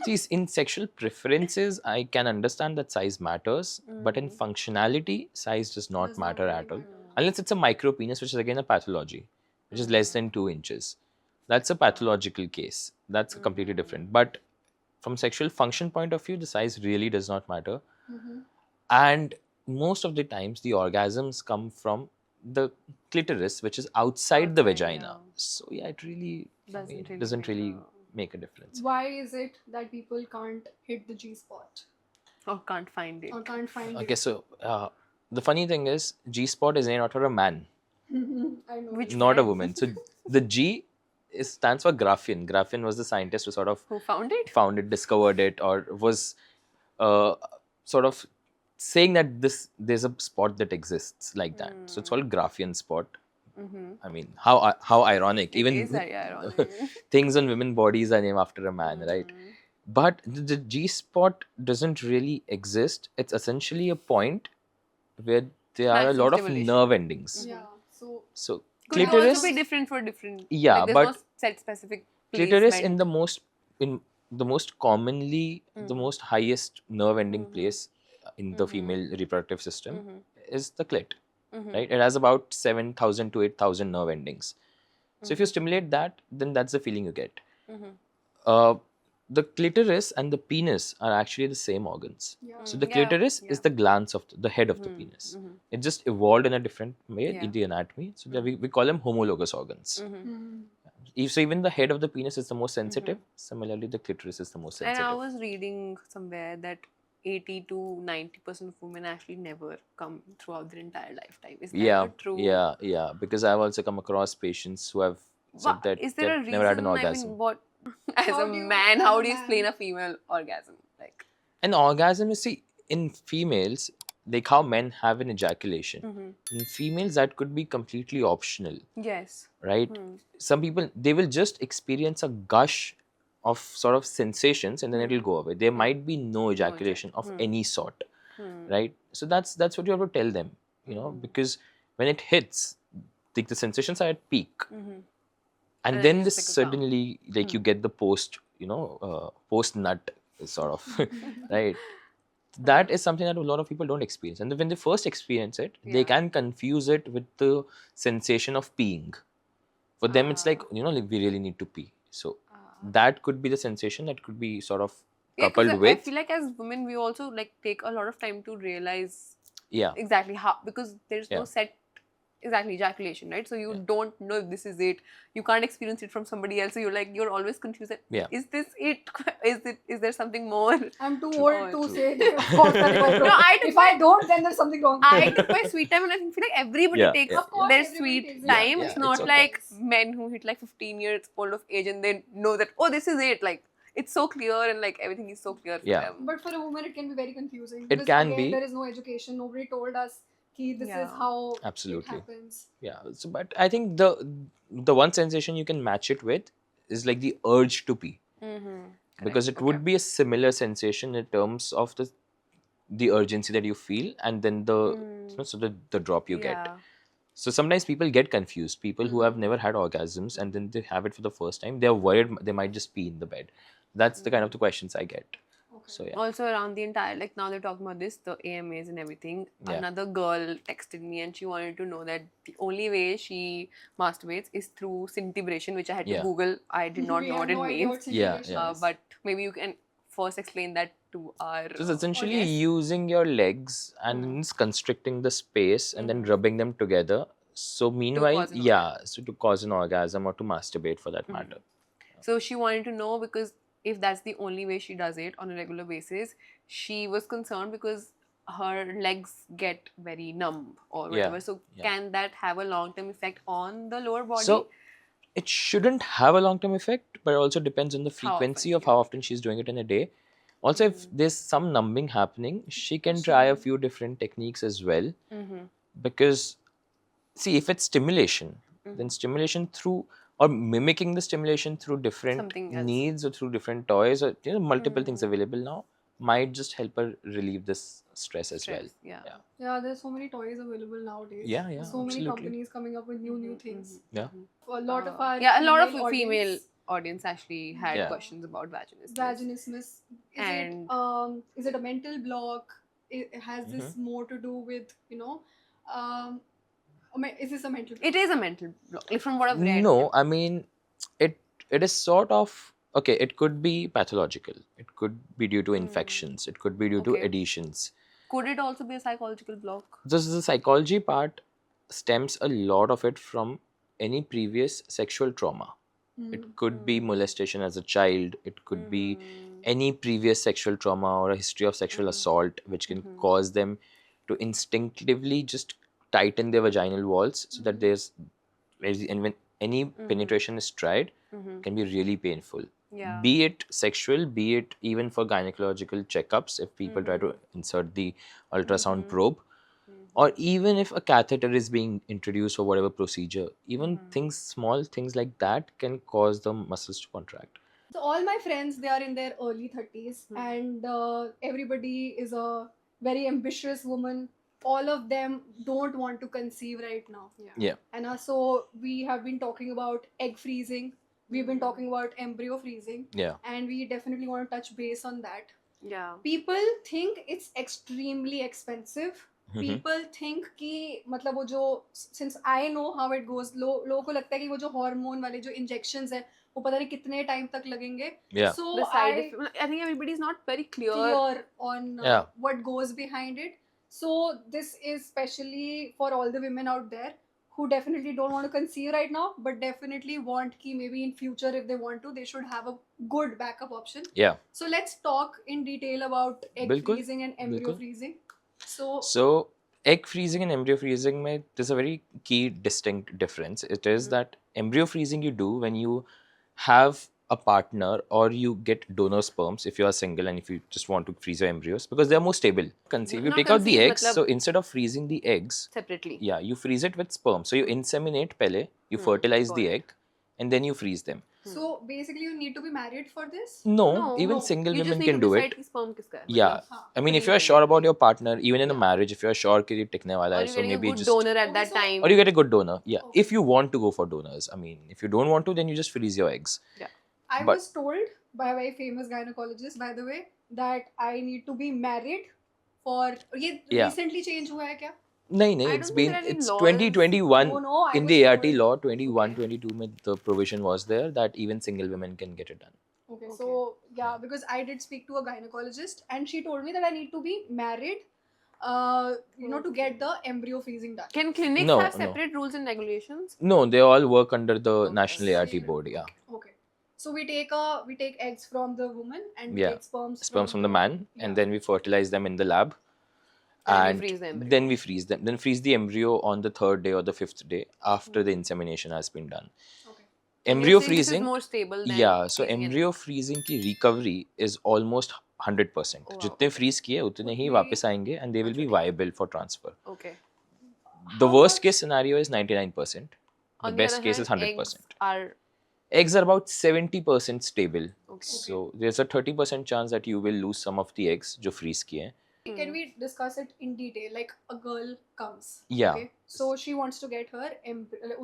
it. See, in sexual preferences, I can understand that size matters, but in functionality, size does not Does not matter really at all. matter. Unless it's a micro penis, which is again a pathology, which is less than 2 inches. That's a pathological case. That's completely different. But from sexual function point of view, the size really does not matter. Mhm. And most of the times, the orgasms come from the clitoris, which is outside the Outside, vagina. yeah. So yeah, it really Doesn't doesn't really really make make a difference. Why is it that people can't hit the G spot or can't find it. or can't find Okay, so the funny thing is, G spot is named after a man, it? I know. Which- not a man? woman. So the G stands for Graphian. Graphian was the scientist who sort of Who found it? found it, discovered it, or was sort of saying that there's a spot that exists like that. So it's called Graphian spot. Mm-hmm. I mean, how ironic. It Even is very ironic. things on women bodies are named after a man, right? Mhm. But the G spot doesn't really exist. It's essentially a point where there are a Maximum lot of stimulation. nerve endings. Mhm. Yeah. So So Could it clitoris, also be different for different? Yeah, like, there's but no set specific clitoris placement. in the most commonly the Mhm. most highest nerve ending Mhm. place in the Mhm. female reproductive system Mhm. is the clit, Mhm. right? It has about 7,000 to 8,000 nerve endings. So if you Mhm. stimulate that, then that's the feeling you get. Mhm. Uh, the clitoris and the penis are actually the same organs. yeah. So the Yeah, clitoris yeah. is the glans of the head of the Mhm. penis. Mhm. It just evolved in a different way Yeah. in the anatomy. So that we call them homologous organs. Mhm. Mhm. So even the head of the penis is the most sensitive. Similarly, the clitoris is the most And I sensitive. was reading somewhere that 80 to 90% of women actually never come throughout their entire lifetime. Is that Yeah, the true? yeah. Because I've also come across patients who have said that Is there a they've never had an reason? I orgasm. mean, what as How a do you- man, as how a do you man- explain a female orgasm? Like, An orgasm is, see, in females, like how men have an ejaculation. Mhm. In females, that could be completely optional, yes. right? Hmm. Some people, they will just experience a gush of sort of sensations and then it'll go away. There might be no ejaculation of any sort, Hmm. right? So that's what you have to tell them, you know, because when it hits, the sensations are at peak, Mhm. and then then it's this like a calm. suddenly, like, you get the post, post nut sort of, right? That is something that a lot of people don't experience, and when they first experience it, they Yeah. can confuse it with the sensation of peeing. For them, it's like, like, we really need to pee. So that could be the sensation that could be sort of Yeah, because coupled I with, feel like as women, we also like take a lot of time to realize yeah, exactly how, because there's no Yeah. set exactly ejaculation, right? So you don't know if this is it. You can't experience it from somebody else. So you're always confused. That, Yeah. Is this it? Is there something more? I'm too True. old to True. say that. Of course, that if I don't, No, I took if I don't, then there's something wrong. I took my sweet time, and I feel like everybody Yeah, takes yeah, Of course, their everybody sweet takes their time. time. It's Yeah, not it's like okay. men who hit like 15 years old of age and they know that, oh, this is it. Like, it's so clear and like everything is so clear for Yeah. them. But for a woman, it can be very confusing. It Because can again, be. there is no education. Nobody told us ki this is Yeah. how Absolutely. it happens. Yeah. So, but I think the one sensation you can match it with is like the urge to pee, Mm-hmm. because it would be a similar sensation in terms of the urgency that you feel, and then the drop you get. So sometimes people get confused. People who have never had orgasms and then they have it for the first time, they're worried they might just pee in the bed. That's the kind of the questions I get. Okay. So yeah. Also around the entire, like now they're talking about this, the AMAs and everything. Yeah. Another girl texted me and she wanted to know that the only way she masturbates is through scintillation, which I had to Yeah. Google. I did not We know have what it no idea means. what Yeah, scintillation yeah. is. But maybe you can first explain that to our So it's essentially audience. using your legs and it's constricting the space and then rubbing them together. So meanwhile, cause an so to cause an orgasm or to masturbate for that matter. So she wanted to know, because if that's the only way she does it on a regular basis, she was concerned because her legs get very numb or Yeah, whatever. So yeah. can that have a long-term effect on the lower body? So it shouldn't have a long-term effect, but it also depends on the How often, frequency of yeah. how often she's doing it in a day. Also, if there's some numbing happening, she can try a few different techniques as well. Because, see, if it's stimulation, then stimulation through or mimicking the stimulation through different Something else. needs or through different toys or multiple things available now might just help her relieve this stress as well. Yeah. Yeah. Yeah, there's so many toys available nowadays. Yeah, There's so many absolutely. companies coming up with new things. Yeah. A lot of our Yeah, a lot of female female audience, audience actually had Yeah. questions about vaginismus. vaginismus. Is it a mental block? Has this more to do with is this a mental block? It is a mental block, like from what I've read. No, I mean, it is sort of, okay, it could be pathological. It could be due to infections. It could be due to Okay. adhesions. Could it also be a psychological block? This the psychology part stems a lot of it from any previous sexual trauma. It could be molestation as a child. It could be any previous sexual trauma or a history of sexual assault, which can cause them to instinctively just tighten their vaginal walls so that and when any penetration is tried, it can be really painful. Yeah. be it sexual, be it even for gynecological checkups, if people try to insert the ultrasound probe, or even if a catheter is being introduced for whatever procedure, even things, small things like that can cause the muscles to contract. So all my friends, they are in their early 30s, and everybody is a very ambitious woman. All of them don't want to conceive right now. Yeah. And so we have been talking about egg freezing. We've been talking about embryo freezing. Yeah. And we definitely want to touch base on that. Yeah. People think it's extremely expensive. People think कि मतलब वो जो since I know how it goes, लोगों को लगता है कि वो जो हार्मोन वाले जो इंजेक्शंस है वो पता नहीं कितने टाइम तक लगेंगे. Yeah. So The side I effect, I think everybody is not very clear. on Yeah. what goes behind it. So this is especially for all the women out there who definitely don't want to conceive right now, but definitely want ki maybe in future if they want to, they should have a good backup option. Yeah. So let's talk in detail about egg Bilkul, freezing and embryo bilkul. freezing. So So egg freezing and embryo freezing mein, there's a very key distinct difference. It is that embryo freezing you do when you have a partner or you get donor sperms if you are single and if you just want to freeze your embryos because they are more stable. Conceive, you Not take out the conceive, eggs, matlab- so instead of freezing the eggs, Separately. yeah, you freeze it with sperm. So you inseminate pehle, you fertilize got the it. egg, and then you freeze them. so basically you need to be married for this. No, No, even no. single You just women need can to do decide it. कि sperm किसका है. Yeah, हाँ. I mean, if कहीं you are ना sure कहीं about पे. your partner, even in a Yeah. marriage, if you are sure कि ये टिकने वाला Or है, you're so getting a maybe good just donor at Okay, that so- time. or you get a good donor. Yeah, Okay. if you want to go for donors. I mean, if you don't want to, then you just freeze your eggs. I But- was told by a very famous gynecologist, by the way, that I need to be married for. ये Yeah. recently change हुआ है क्या? No, I it's don't think been there are any it's laws. 2021 No, I in was the ART told. law 21 Okay. 22 में the provision was there that even single women can get it done. Okay, Okay. so yeah, because I did speak to a gynecologist and she told me that I need to be married, to get the embryo freezing done. Can clinics No, have no. separate rules and regulations? No, they all work under the Okay. National ART Same. board. Yeah, Okay, so we take eggs from the woman and we Yeah. take sperms from the man, yeah. and then we fertilize them in the lab, And you freeze the embryo. then we freeze them. Then freeze the embryo on the 3rd day or the 5th day after the insemination has been done. Okay. And Embryo you're saying this freezing. is more stable than Yeah, so freezing an embryo freezing की recovery is almost 100%. Oh, wow. जितने freeze किए उतने ही उतने- वापस आएंगे and they will be viable for transfer. egg. Okay. The How worst much- case scenario is 99%. The On best other case is hand, 100%. Eggs are Eggs are about 70% stable. okay. So there's a 30% chance that you will lose some of the eggs जो freeze किए हैं. Can we discuss it in detail? Like a girl comes. Yeah. Okay. So she wants to get her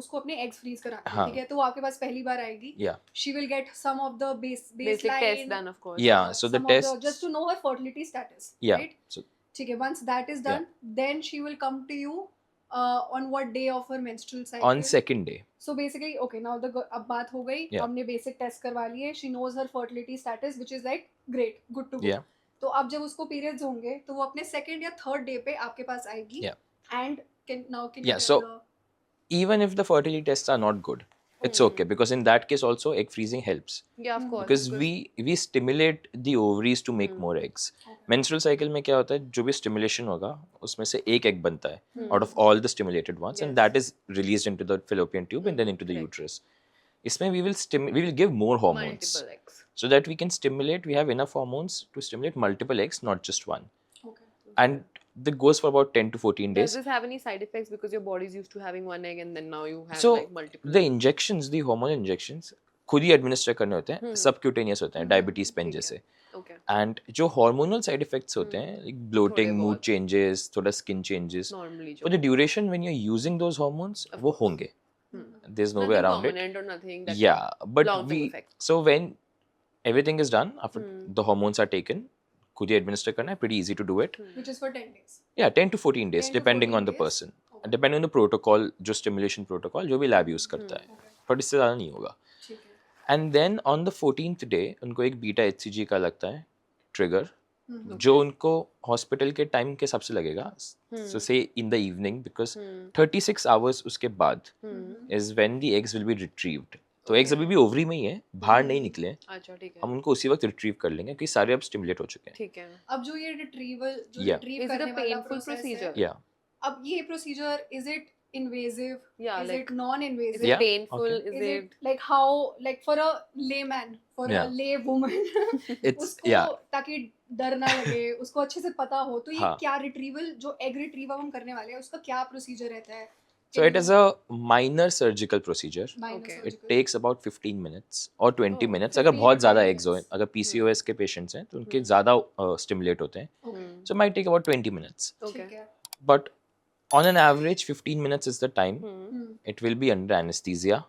उसको अपने eggs freeze कराने हैं, हाँ. ठीक है? तो वो आपके पास पहली बार आएगी. Yeah. She will get some of the Basic baseline test done, of course. Yeah. So the some of test. just to know her fertility status. Yeah. Right? So ठीक है. Once that is done, then she will come to you on what day of her menstrual cycle? on 2nd day. So basically, okay, now अब बात हो गई, Yeah. हमने basic test करवा लिए, she knows her fertility status, which is like great, good to go. Yeah. तो अब जब उसको periods होंगे, तो वो अपने 2nd या 3rd day पे आपके पास आएगी. Yeah. And can you Yeah, tell so- the- Even if the fertility tests are not good, it's okay because in that case also egg freezing helps. Yeah, of course. Because we stimulate the ovaries to make more eggs. Okay. Menstrual cycle में क्या होता है जो भी stimulation होगा उसमें से एक egg बनता है out of all the stimulated ones and Yes. that is released into the fallopian tube and then into the Correct. uterus. इसमें we will give more hormones Multiple eggs. so that we can stimulate. We have enough hormones to stimulate multiple eggs, not just one. Okay. And that goes for about 10 to 14 Does days. this have any side effects because your body's used to having one egg and then now you have So like multiple? the injections, the hormonal injections खुद ही administer करने होते हैं, subcutaneous होते हैं, diabetes pen ठीक है. जैसे. Okay. And जो hormonal side effects होते हैं, like bloating, थोड़े mood बहुत. changes, थोड़ा skin changes. Normally For the duration when you're using those hormones, Of वो course. होंगे. There's no way nothing around it. permanent or nothing that Yeah, but long-term effect. so when everything is done, after the hormones are taken, खुद ही administer करना है, pretty easy to do it. Which is for 10 days. Yeah, 10 to 14 days 10 to depending 14 on the days. person. Okay. And depending on the protocol, जो stimulation protocol जो भी lab use करता है. Okay. But इससे ज़्यादा नहीं होगा. ठीक है. And then on the 14th day उनको एक बीटा HCG का लगता है trigger हम्म. जो उनको हॉस्पिटल के टाइम के हिसाब से लगेगा. So say in the evening because 36 hours उसके बाद is when the eggs will be retrieved. तो eggs अभी भी ओवरी में ही है, बाहर नहीं निकले हैं. अच्छा ठीक है हम उनको उसी वक्त रिट्रीव कर लेंगे क्योंकि सारे अब स्टिमुलेट हो चुके हैं. ठीक है. अब जो ये retrieval जो Yeah. retrieve Is it a करने वाला painful process है, procedure? Yeah. अब ये procedure is it invasive? Yeah, Is like, it non-invasive? is it Yeah, painful? okay. Is Is it it like how, like for a layman, for a Yeah. lay woman, It's उसको yeah. ताकि डर ना लगे, उसको अच्छे से पता हो, तो ये हाँ. क्या retrieval, जो egg retrieval हम करने वाले हैं, उसका क्या procedure रहता है? So it is a minor surgical procedure. minor Okay. It surgical. takes about 15 minutes or 20 Oh, minutes. अगर 15 बहुत to ज़्यादा 20 eggs हो, minutes. अगर PCOS के patients हैं, तो उनके Hmm. ज़्यादा stimulate होते हैं. Okay. So it might take about 20 minutes. Okay. ठीक है. But on an average, 15 minutes is the time. Hmm. It will be under anesthesia,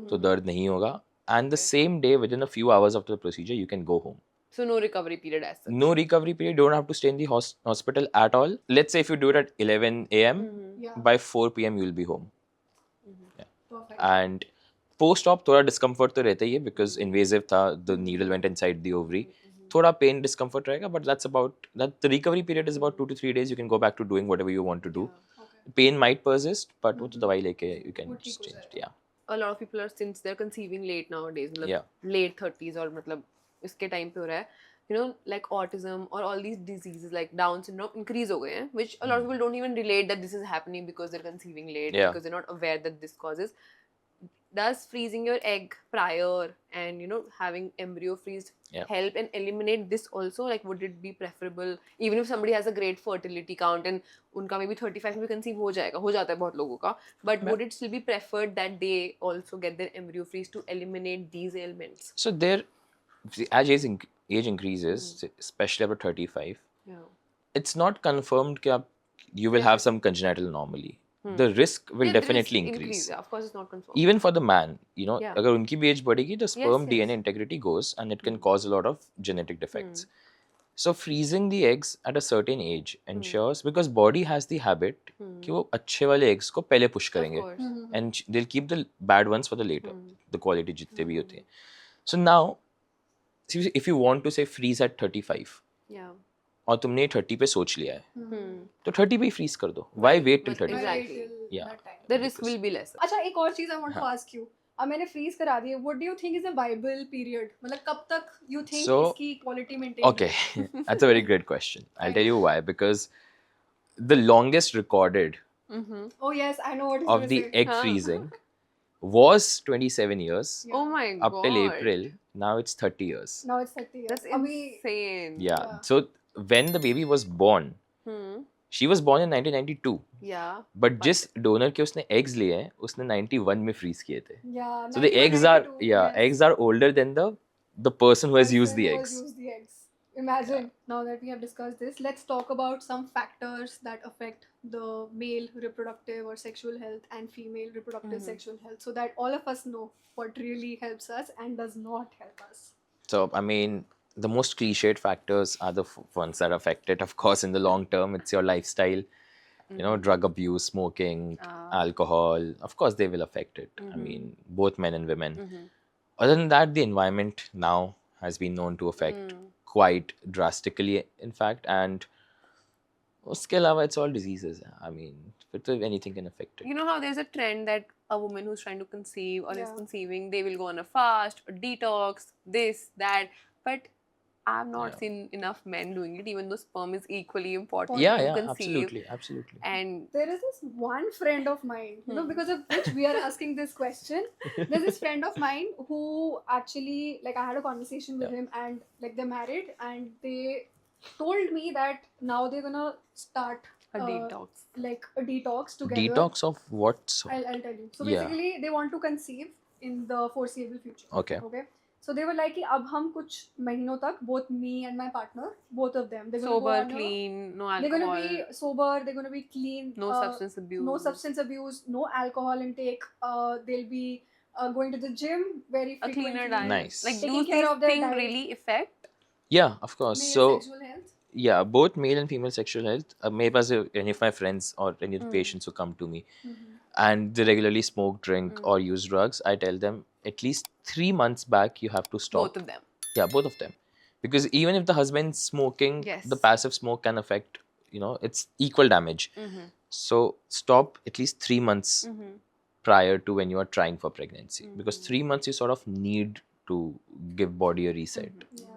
तो दर्द नहीं होगा. And the Okay. same day, within a few hours after the procedure, you can go home. So no recovery period as such. No recovery period. You don't have to stay in the hospital at all. Let's say if you do it at 11 a.m., Mhm. Yeah. by 4 p.m. you'll be home. Perfect. And post-op थोड़ा discomfort तो रहता ही है because invasive था, the needle went inside the ovary. थोड़ा pain discomfort रहेगा, but that's about that. The recovery period is about 2 to 3 days. You can go back to doing whatever you want to do. Okay. Pain might persist, but वो तो दवाई लेके you can वो ठीक just हो change it. जाएगा. Yeah. A lot of people are, since they're conceiving late nowadays, मतलब Yeah. late 30s और मतलब इसके time पे हो रहा है, you know, like autism or all these diseases like Down syndrome increase हो गए हैं, which a lot of people don't even relate that this is happening because they're conceiving late, Yeah. because they're not aware that this causes. Does freezing your egg prior and, you know, having embryo freeze Yeah. help and eliminate this also? Like, would it be preferable even if somebody has a great fertility count and उनका maybe 35 में conceive हो जाता है बहुत लोगों का, but would it still be preferred that they also get their embryo freeze to eliminate these ailments? So there, as age increases, especially after 35, Yeah. it's not confirmed कि आप you will have some congenital anomaly. The risk will Yeah, the definitely risk increase. Yeah, of course, it's not confirmed. Even for the man, you know, Yeah. अगर उनकी भी age बढ़ेगी, the sperm yes. DNA integrity goes and it can cause a lot of genetic defects. So freezing the eggs at a certain age ensures, because body has the habit कि वो अच्छे वाले eggs को पहले push Of करेंगे course. and they'll keep the bad ones for the later, the quality जितने भी होते हैं. So now, see, if you want to say freeze at 35 Yeah. और तुमने 30 पे सोच लिया है, Hmm. तो 30 पे ही freeze कर दो. Why wait till but 35? Why exactly. wait till Yeah. that time? The risk will be lesser. अच्छा, एक और चीज I want to ask you. अब मैंने freeze करा दी है. What do you think is a viable period? मतलब कब तक you think So- इसकी quality maintain? Okay, that's a very great question. I'll tell you why. Because the longest recorded Mm-hmm. Oh yes, I know what it's of gonna the say. egg freezing was 27 years. Yeah. Oh my Up god. till April, now it's 30 years. Now it's 30 years. That's अभी insane. Yeah. Yeah. So when the baby was born, Hmm. she was born in 1992. Yeah. But जिस donor के उसने eggs लिए हैं, उसने 91 में freeze किए थे. yeah. So the 91, eggs are 92, yeah, yes. eggs are older than the person who has used Person the who has eggs. used the eggs. Imagine, now that we have discussed this, let's talk about some factors that affect the male reproductive or sexual health and female reproductive sexual health, so that all of us know what really helps us and does not help us. So, I mean, the most cliched factors are the ones that affect it. Of course, in the long term, it's your lifestyle, you know, drug abuse, smoking, alcohol. Of course, they will affect it. I mean, both men and women. Other than that, the environment now has been known to affect quite drastically, in fact. And उसके अलावा, it's all diseases. I mean, anything can affect it. You know how there's a trend that a woman who's trying to conceive or is Yeah. conceiving, they will go on a fast, a detox, this, that. But I've not Yeah. seen enough men doing it, even though sperm is equally important Yeah, to yeah, conceive. absolutely. And There is this one friend of mine, you know, because of which we are asking this question. There's this friend of mine who actually, like, I had a conversation with him, and like they're married, and they told me that now they're gonna start a detox. like a detox together. Detox of what sort? I'll tell you. So Yeah. basically, they want to conceive in the foreseeable future. Okay. Okay. So they were like, कि अब हम कुछ महीनों तक, both me and my partner, both of them, they're gonna go Sober, on clean, no they're gonna alcohol, be sober. They're gonna be clean. no substance abuse. No substance abuse. No alcohol intake. They'll be going to the gym very A frequently. cleaner diet. Nice. Like, Taking do care these of their things diet. really affect? Yeah, of course. Male So, sexual health. yeah, both male and female sexual health. मेरे पास any of my friends or any of the patients who come to me and they regularly smoke, drink, or use drugs, I tell them at least 3 months back you have to stop. Both of them. Yeah, both of them. Because even if the husband's smoking, Yes. the passive smoke can affect, you know, it's equal damage. So stop at least 3 months prior to when you are trying for pregnancy. Because 3 months you sort of need to give body a reset. Yeah.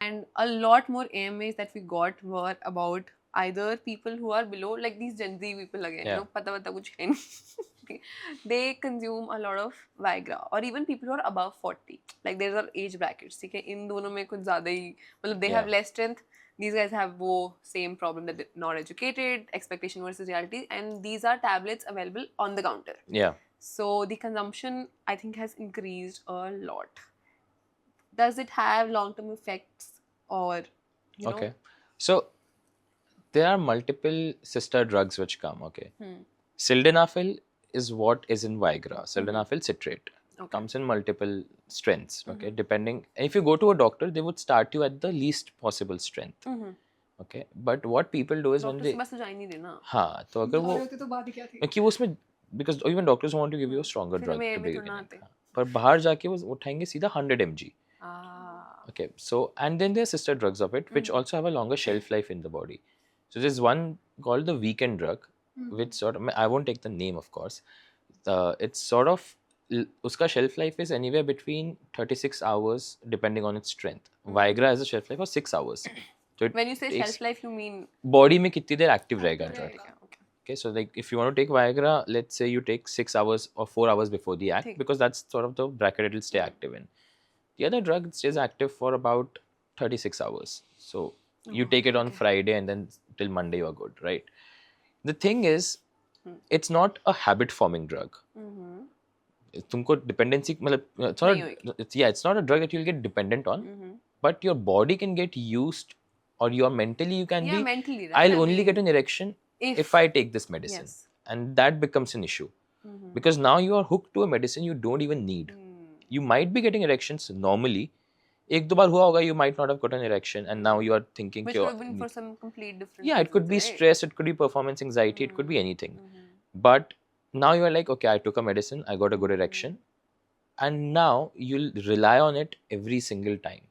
And a lot more AMAs that we got were about either people who are below, like these Gen Z people again, Yeah. you know, pata kuch hai nahi. They consume a lot of Viagra, or even people who are above 40. Like there's our age brackets, ठीक है, इन दोनों में कुछ ज़्यादा ही, मतलब they have Yeah. less strength. These guys have वो same problem, that they're not educated, expectation versus reality, and these are tablets available on the counter. Yeah. So the consumption, I think, has increased a lot. Does it have long-term effects, or you know? Okay. So there are multiple sister drugs which come. Okay. Hmm. Sildenafil is what is in Viagra. Sildenafil citrate Okay. comes in multiple strengths. Okay, Mhm. depending. If you go to a doctor, they would start you at the least possible strength. Mhm. Okay, but what people do is when Doctor they से बस जाई नहीं देना. हाँ तो अगर वो और होते तो बात ही क्या थी. कि वो उसमें because even doctors want to give you a stronger फिर drug मेरे to में begin थोड़ा with. आते. हाँ, पर बाहर जाके वो उठाएंगे सीधा 100 mg. Ah. Okay, so and then there are sister drugs of it which also have a longer shelf life in the body. So there's one called the weekend drug, which sort of, I won't take the name of course. It's sort of uska shelf life is anywhere between 36 hours depending on its strength. Viagra has a shelf life of 6 hours. So it When you say takes shelf life, you mean body में कितनी देर active रहेगा drug. रहेगा. Okay. Okay, so like if you want to take Viagra, let's say you take 6 hours or 4 hours before the act ठीक. because that's sort of the bracket it will stay active in. The other drug stays active for about 36 hours. So you take it on Friday and then till Monday you are good, right? The thing is, it's not a habit forming drug. Mhm. तुमको dependency मतलब it's not नहीं होएगी. it's not a drug that you'll get dependent on, Mhm. but your body can get used or you're mentally you can Yeah, be mentally, right? I'll I only mean, get an erection if I take this medicine. Yes. And that becomes an issue Mhm. because now you are hooked to a medicine you don't even need. Hmm. You might be getting erections normally. एक दो बार हुआ होगा, you might not have got an erection and now you are thinking Which कि, could have been for some complete different yeah, it could be reasons, right? stress, it could be performance anxiety, it could be anything. Mhm. But now you are like, okay, I took a medicine, I got a good erection, and now you'll rely on it every single time.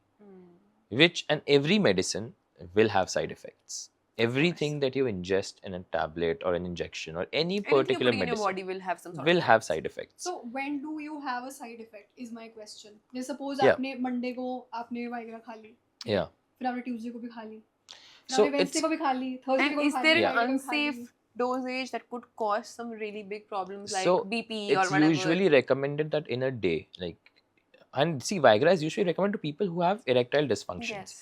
Which and every medicine will have side effects. Everything that you ingest in a tablet or an injection or any Anything you're particular putting in your medicine body will have some sort will of have effects. side effects. So when do you have a side effect is my question. Just suppose Yeah. आपने Monday को आपने Viagra खा ली, Yeah. फिर आपने Tuesday को भी खा ली, फिर So आपने वेडनेसडे it's को भी खा ली, थर्सडे And को भी is खा there ली, an Friday को भी खा ली. unsafe dosage that could cause some really big problems like so BP or it's whatever? usually recommended that in a day, like, and see, Viagra is usually recommended to people who have erectile dysfunctions. Yes.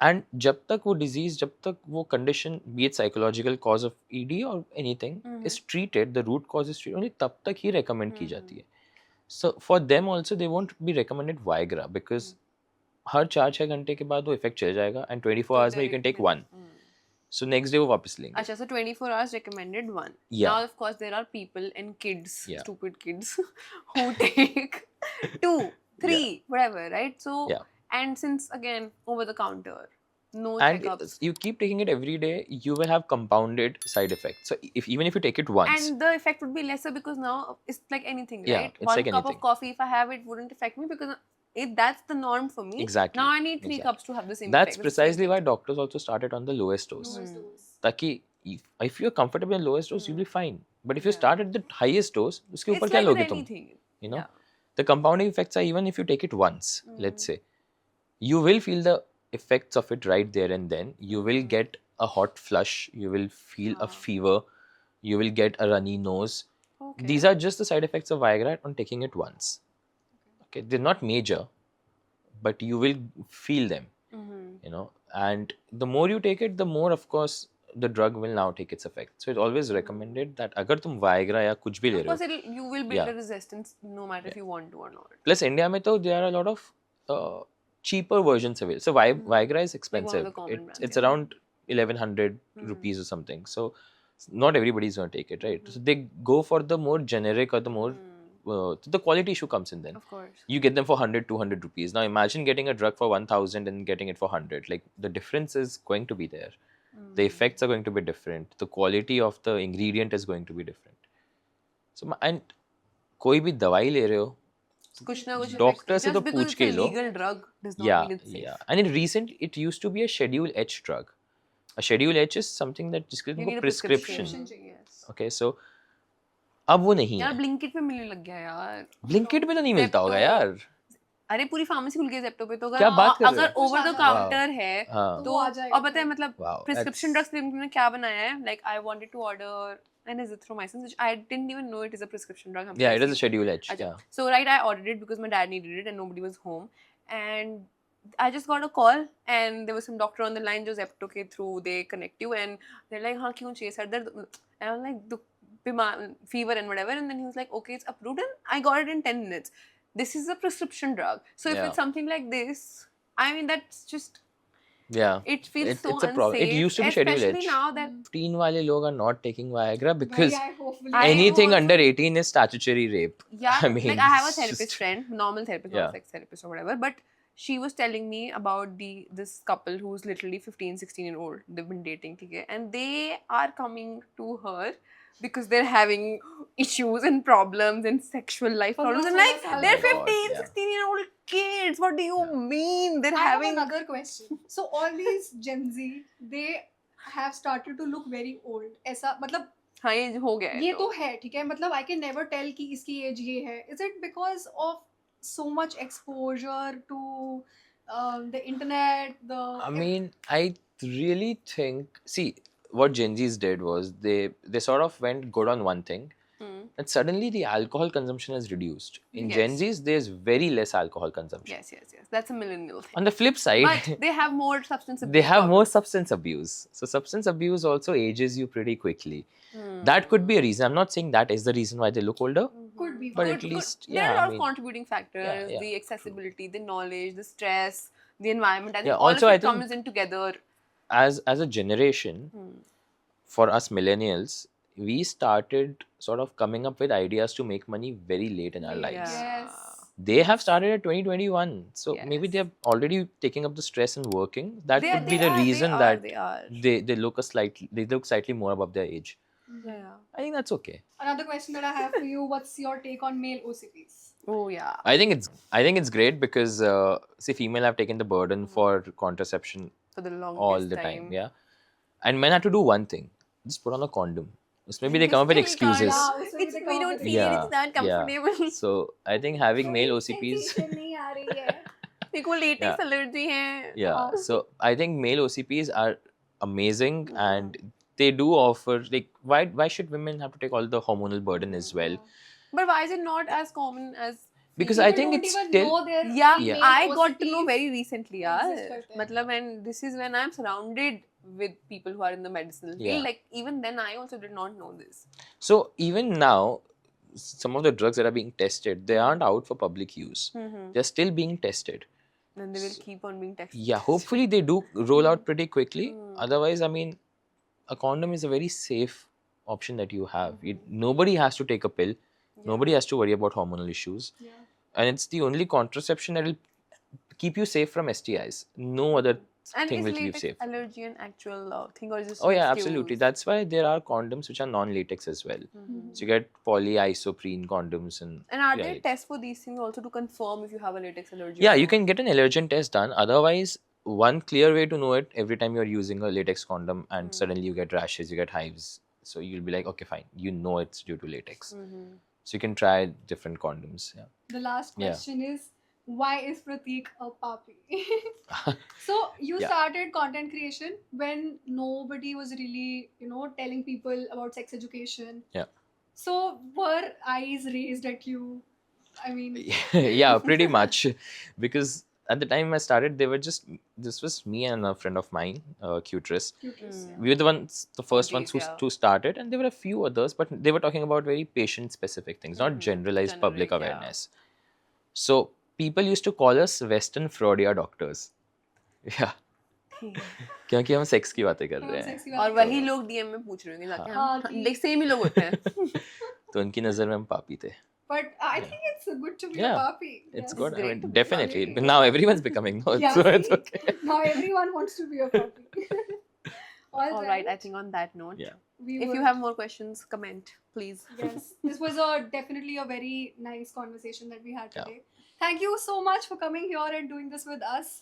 And जब तक वो disease, जब तक वो condition, be it psychological cause of ED or anything, is treated, the root cause is treated, only तब तक ही recommend की जाती है. So for them also, they won't be recommended Viagra because हर 4-6 घंटे के बाद वो effect चले जाएगा and 24 hours में you can take one. So next day वो वापस लेंगे. Acha, so 24 hours recommended one. Yeah. Now, of course, there are people and kids, Yeah. stupid kids, who take 2, 3, whatever, right? So, Yeah. and since again, over the counter, no And checkups. you keep taking it every day, you will have compounded side effects. So even if you take it once, And the effect would be lesser because now it's like anything, Yeah, right? it's One like cup anything. of coffee, if I have it, wouldn't affect me because that's the norm for me. Exactly. Now I need 3 Exactly. cups to have the same that's effect. It's the same precisely thing. why doctors also started on the lowest dose. Lowest dose. ताकि if you're comfortable in lowest dose, you'll be fine. But if you start at the highest dose, उसके ऊपर It's क्या like लोगे with तुम? anything. You know, Yeah. the compounding effects are even if you take it once, let's say, you will feel the effects of it right there and then. You will get a hot flush, you will feel a fever, you will get a runny nose. Okay. These are just the side effects of Viagra on taking it once. Okay, they're not major, but you will feel them. You know, and the more you take it, the more, of course, the drug will now take its effect. So it's always recommended that अगर तुम Viagra या कुछ भी ले Of रहे course, हो, you will build Yeah. a resistance no matter if you want to or not. plus India में तो there are a lot of cheaper versions available. So Viagra is expensive. the common brands, It's yeah. around 1100 rupees or something. So not everybody is going to take it, right? So they go for the more generic or the more the quality issue comes in then. Of course. You get them for 100, 200 rupees. Now imagine getting a drug for 1000 and getting it for 100. Like the difference is going to be there. The effects are going to be different. The quality of the ingredient is going to be different. So and कोई भी दवाई ले रहे हो, कुछ ना कुछ Doctor effects. से तो Just because पूछ it's के a low. legal drug does not yeah, mean it's safe. yeah. And in recent, it used to be a Schedule H drug. A Schedule H is something that जिसके You need तुमको a prescription. Yes. Okay, so अब वो नहीं यार है. Blinkit पे मिलने लग गया यार. Blinkit में तो नहीं मिलता होगा Zepto. यार. अरे पूरी फार्मेसी खुल गई है जेप्टो पे, तो क्या बात कर रहे अगर हो? Over the Wow. काउंटर है हाँ तो वो आ जाएगा और पता है फिर। मतलब wow प्रिस्क्रिप्शन that's- ड्रग्स ने क्या बनाया है, like I wanted to order an azithromycin which I didn't even know it is a prescription drug. yeah it is a schedule H Acha. yeah So right, I ordered it because my dad needed it and nobody was home, and I just got a call and there was some doctor on the line जो Zepto के through they connect you and they're like हाँ क्यों चाहिए sir दर्द, and I was like बीमार fever and whatever, and then he was like okay it's approved and I got it in 10 minutes. This is a prescription drug, so if Yeah. it's something like this, I mean that's just yeah it feels so it's a problem. unsafe. It used to be schedule especially H. now that 15 wale log are not taking Viagra because Bhai, hopefully I anything know under 18 is statutory rape. yeah, I mean, like I have a it's therapist just- friend, normal therapist, Yeah. not sex therapist or whatever, but she was telling me about this couple who's literally 15-16-year-old. They've been dating, okay, and they are coming to her because they're having issues and problems and sexual life problems. I'm like, Oh they're my God, 15, yeah. 16-year-old kids. What do you mean? They're I have having another question. So all these Gen Z, they have started to look very old. ऐसा मतलब हाँ ये हो गया है ये तो है ठीक है, मतलब I can never tell कि इसकी एज ये है. Is it because of so much exposure to the internet, the I mean, I really think. See, what Gen Zs did was they sort of went good on one thing, Hmm. and suddenly the alcohol consumption has reduced. In Gen Yes. Zs, there's very less alcohol consumption. Yes. That's a millennial thing. On the flip side, But they have more substance abuse. they have more problems. substance abuse. So substance abuse also ages you pretty quickly. Hmm. That could be a reason. I'm not saying that is the reason why they look older. could be, But could at be. least, there are yeah, a lot I of mean, contributing factors, yeah, the accessibility, the knowledge, the stress, the environment. I think Yeah, all also of I it think- comes in together. as a generation, Hmm. for us millennials, we started sort of coming up with ideas to make money very late in our lives. Yes. They have started at 2021, so maybe Yes. they're already taking up the stress and working. That They- could be they the are- reason they are, that they are. they look slightly more above their age. Yeah. I think that's okay. Another question that I have for you: what's your take on male OCPs? Oh yeah. I think it's great because see, female have taken the burden for contraception For the longest all the time. Yeah, and men have to do one thing: just put on a condom. So maybe they come up with Just still excuses. Yeah, उसमें भी It's, they we come up don't with feel it. Yeah, It's not comfortable. So I think having male OCPs. Sensation नहीं आ रही है. मेरे को latex allergy है. Yeah, so I think male OCPs are amazing, Yeah. and they do offer, like, why should women have to take all the hormonal burden as well? But why is it not as common as? Because People I think don't it's even still know their Yeah, female I got to know OCPs. very recently, exist yaar. करते हैं. मतलब, and this is when I'm surrounded with people who are in the medicinal field. Yeah. Like even then, I also did not know this. so even now, some of the drugs that are being tested, they aren't out for public use. They're still being tested. Then they will keep on being texted. Yeah, hopefully they do roll out pretty quickly. Mm. Otherwise, I mean, a condom is a very safe option that you have. Nobody has to take a pill. Yeah. Nobody has to worry about hormonal issues. Yeah. And it's the only contraception that will keep you safe from STIs. No other And thing is will keep you latex safe. allergy an actual thing, or is it just Oh yeah, an absolutely. excuse? That's why there are condoms which are non-latex as well. Mhm. So you get polyisoprene condoms and And are yeah, there it- tests for these things also to confirm if you have a latex allergy? yeah, or you not? can get an allergen test done. Otherwise, one clear way to know it, every time you're using a latex condom and suddenly you get rashes, you get hives. So you'll be like, okay, fine, you know it's due to latex. Mhm. So you can try different condoms. Yeah. The last Yeah. question is, why is Prateek a papi? So you Yeah. started content creation when nobody was really, telling people about sex education. Yeah. So were eyes raised at you? I mean, Yeah, pretty much. Because at the time I started, this was me and a friend of mine, Cutress. cuteness. Mm. We were the first ones yeah. who started, and there were a few others, but they were talking about very patient specific things, not Mhm. generalized public Generic, yeah. awareness. So people used to call us Western Freudia doctors. Yeah. क्योंकि हम sex की बातें कर रहे हैं Sexy और बात वही करो. लोग डीएम में पूछ रहे होंगे जाके हाँ, हम कि- देख सेम ही लोग होते हैं. तो उनकी नजर में हम पापी थे. But I think it's good to be Yeah. a papi. It's Yes. good. I great mean, to be definitely. papi. But now everyone's becoming no, Yeah, so it's see? okay. Now everyone wants to be a papi. All right, I think on that note, Yeah. we if you would- have more questions, comment please. Yes, this was definitely a very nice conversation that we had Yeah. today. Thank you so much for coming here and doing this with us,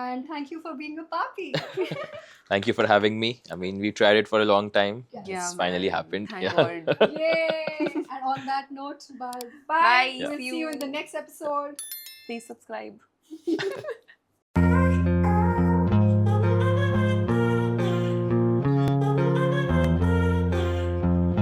and thank you for being a papi. Thank you for having me. I mean, we tried it for a long time. Yes. Yeah, It's finally man. happened. Thank Yeah. God. Yay! And on that note, bye. Bye. We'll See see you in you. the next episode. Please subscribe.